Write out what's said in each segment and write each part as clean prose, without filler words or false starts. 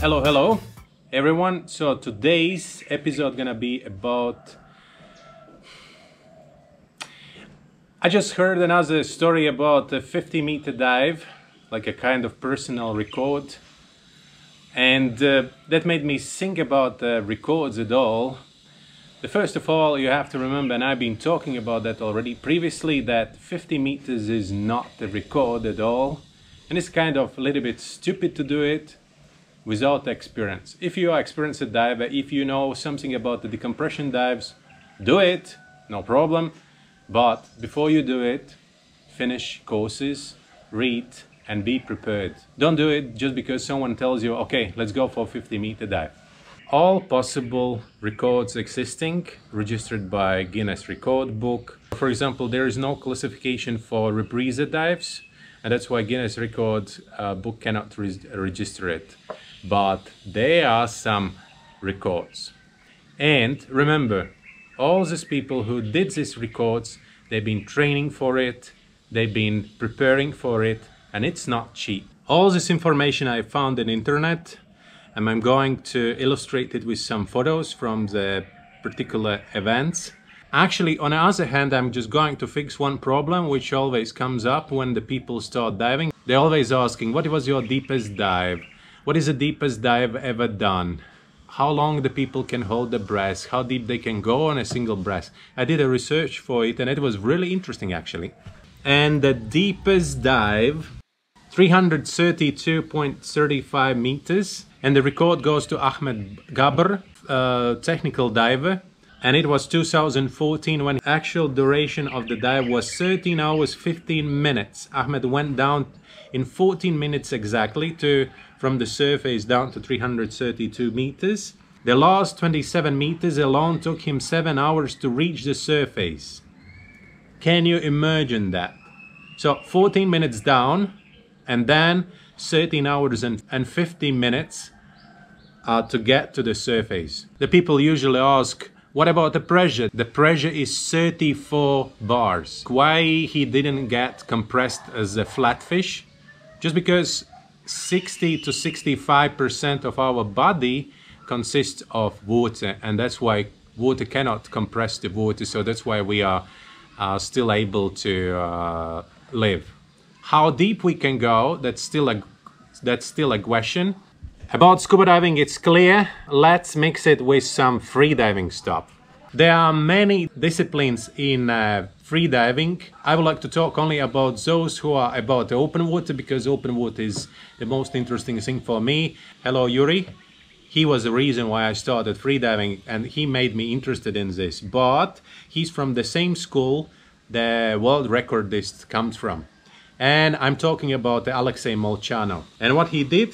Hello everyone. So today's episode gonna be about, I just heard another story about a 50-meter dive, like a kind of personal record, and that made me think about records at all. First of all, you have to remember, and I've been talking about that already previously, that 50 meters is not a record at all, and it's kind of a little bit stupid to do it without experience. If you are experienced diver, if you know something about the decompression dives, do it, no problem. But before you do it, finish courses, read, and be prepared. Don't do it just because someone tells you, okay, let's go for a 50-meter dive. All possible records existing, registered by Guinness Record Book. For example, there is no classification for Rebreather dives, and that's why Guinness Record Book cannot register it. But there are some records. And remember, all these people who did these records, they've been training for it, they've been preparing for it, and it's not cheap. All this information I found on the internet, and I'm going to illustrate it with some photos from the particular events. Actually, on the other hand, I'm just going to fix one problem which always comes up when the people start diving. They're always asking, what was your deepest dive? What is the deepest dive ever done? How long the people can hold the breath? How deep they can go on a single breath? I did a research for it and it was really interesting actually. And the deepest dive, 332.35 meters. And the record goes to Ahmed Gaber, technical diver. And it was 2014 when actual duration of the dive was 13 hours 15 minutes. Ahmed went down in 14 minutes exactly from the surface down to 332 meters. The last 27 meters alone took him 7 hours to reach the surface. Can you imagine that? So 14 minutes down and then 13 hours and 50 minutes to get to the surface. The people usually ask, what about the pressure? The pressure is 34 bars. Why he didn't get compressed as a flatfish? Just because 60 to 65% of our body consists of water, and that's why water cannot compress the water, so that's why we are still able to live. How deep we can go, that's still a question. About scuba diving, it's clear. Let's mix it with some freediving stuff. There are many disciplines in freediving. I would like to talk only about those who are about the open water, because open water is the most interesting thing for me. Hello, Yuri. He was the reason why I started freediving, and he made me interested in this. But he's from the same school the world recordist comes from. And I'm talking about Alexei Molchanov. And what he did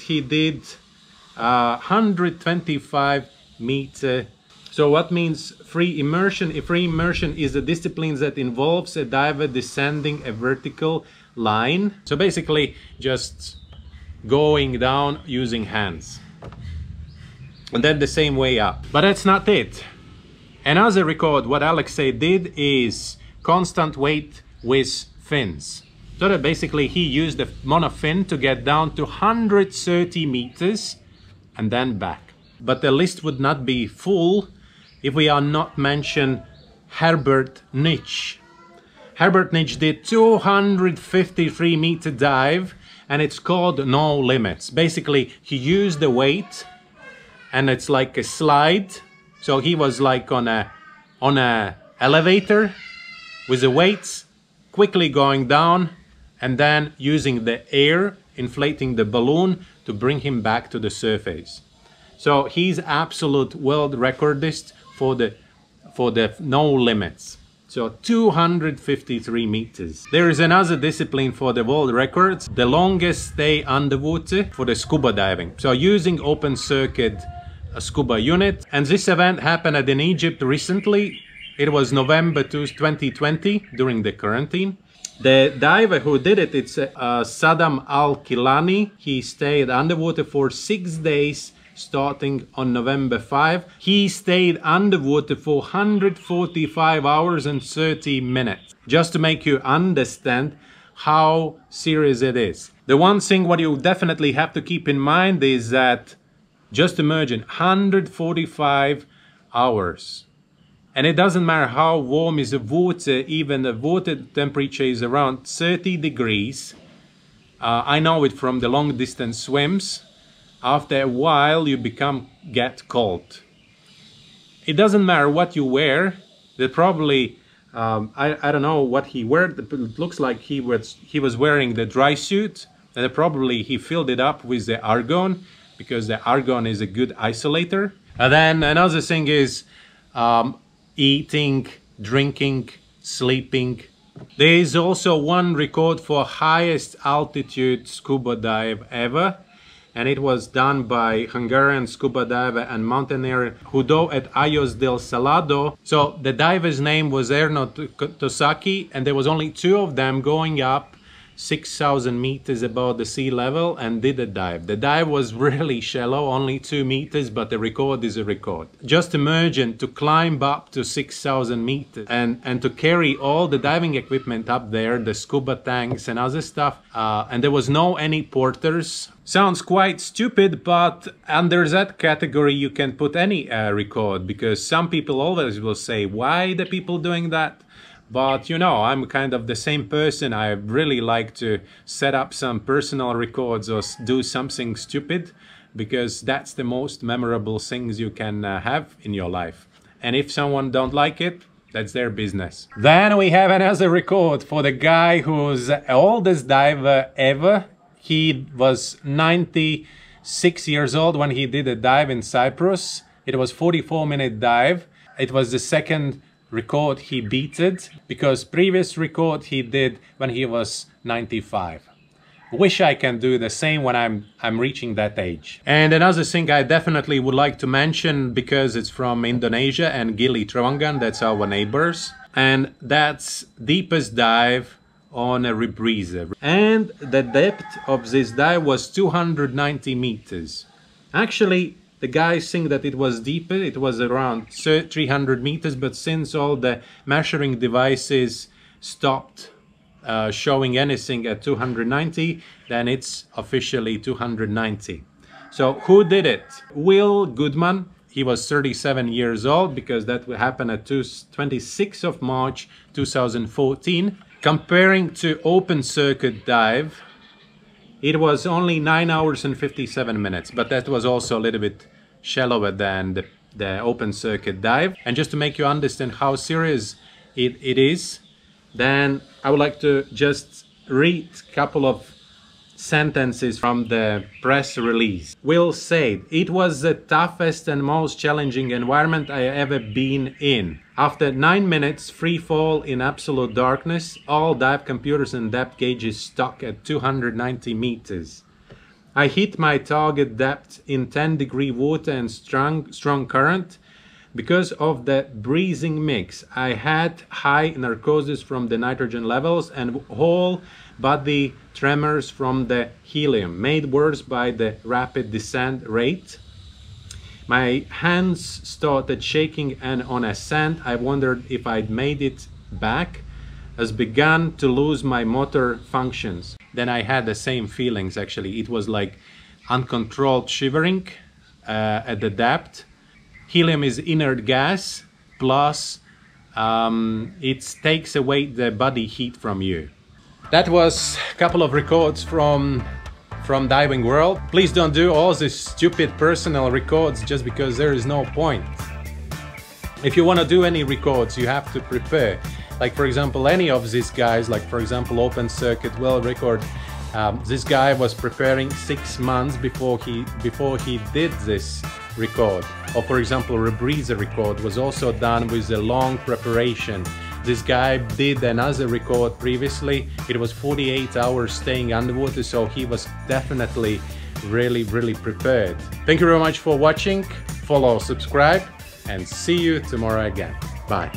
125 meter. So what means free immersion? Free immersion is a discipline that involves a diver descending a vertical line. So basically just going down using hands. And then the same way up. But that's not it. Another record, what Alexei did is constant weight with fins. So that basically he used a monofin to get down to 130 meters and then back. But the list would not be full if we are not mention Herbert Nitsch. Herbert Nitsch did 253 meter dive, and it's called No Limits. Basically, he used the weight, and it's like a slide. So he was like on a elevator with the weights, quickly going down, and then using the air, inflating the balloon to bring him back to the surface. So he's absolute world recordist for the no limits. So 253 meters. There is another discipline for the world records, the longest stay underwater for the scuba diving. So using open circuit scuba unit. And this event happened in Egypt recently. It was November 2020 during the quarantine. The diver who did it, it's Saddam Al-Kilani. He stayed underwater for 6 days starting on November 5. He stayed underwater for 145 hours and 30 minutes. Just to make you understand how serious it is. The one thing what you definitely have to keep in mind is that Just imagine, 145 hours. And it doesn't matter how warm is the water, even the water temperature is around 30 degrees. I know it from the long distance swims. After a while you get cold. It doesn't matter what you wear. They probably, I don't know what he wore. It looks like he was wearing the dry suit, and probably he filled it up with the argon, because the argon is a good isolator. And then another thing is eating, drinking, sleeping. There is also one record for highest altitude scuba dive ever, and it was done by Hungarian scuba diver and mountaineer Hudo at Ajos del Salado. So the diver's name was Erno Tosaki, and there was only 2 of them going up 6,000 meters above the sea level and did a dive. The dive was really shallow, only 2 meters, but the record is a record. Just imagine to climb up to 6,000 meters and to carry all the diving equipment up there, the scuba tanks and other stuff, and there was no any porters. Sounds quite stupid, but under that category you can put any record, because some people always will say, why the people doing that? But you know, I'm kind of the same person. I really like to set up some personal records or do something stupid, because that's the most memorable things you can have in your life. And if someone don't like it, that's their business. Then we have another record for the guy who's the oldest diver ever. He was 96 years old when he did a dive in Cyprus. It was 44-minute dive. It was the second record he beated, because previous record he did when he was 95. Wish I can do the same when I'm reaching that age. And another thing I definitely would like to mention, because it's from Indonesia and Gili Trawangan, that's our neighbors, and that's deepest dive on a Rebreather. And the depth of this dive was 290 meters. Actually, the guys think that it was deeper, it was around 300 meters, but since all the measuring devices stopped showing anything at 290, then it's officially 290. So who did it? Will Goodman. He was 37 years old, because that happened at 26th of March 2014. Comparing to open circuit dive, it was only 9 hours and 57 minutes, but that was also a little bit shallower than the open circuit dive. And just to make you understand how serious it is, then I would like to just read a couple of sentences from the press release. Will said, "It was the toughest and most challenging environment I ever been in. After 9 minutes free fall in absolute darkness, all dive computers and depth gauges stuck at 290 meters. I hit my target depth in 10-degree water and strong current. Because of the breathing mix, I had high narcosis from the nitrogen levels and whole body tremors from the helium, made worse by the rapid descent rate. My hands started shaking, and on ascent I wondered if I'd made it back, as began to lose my motor functions." Then I had the same feelings actually. It was like uncontrolled shivering at the depth. Helium is inert gas, plus it takes away the body heat from you. That was a couple of records from diving world. Please don't do all these stupid personal records just because there is no point. If you want to do any records, you have to prepare. Like for example, any of these guys, like for example open circuit world record, this guy was preparing 6 months before he did this record. Or for example, Rebreather record was also done with a long preparation. This guy did another record previously. It was 48 hours staying underwater, so he was definitely really prepared. Thank you very much for watching. Follow, subscribe, and see you tomorrow again. Bye.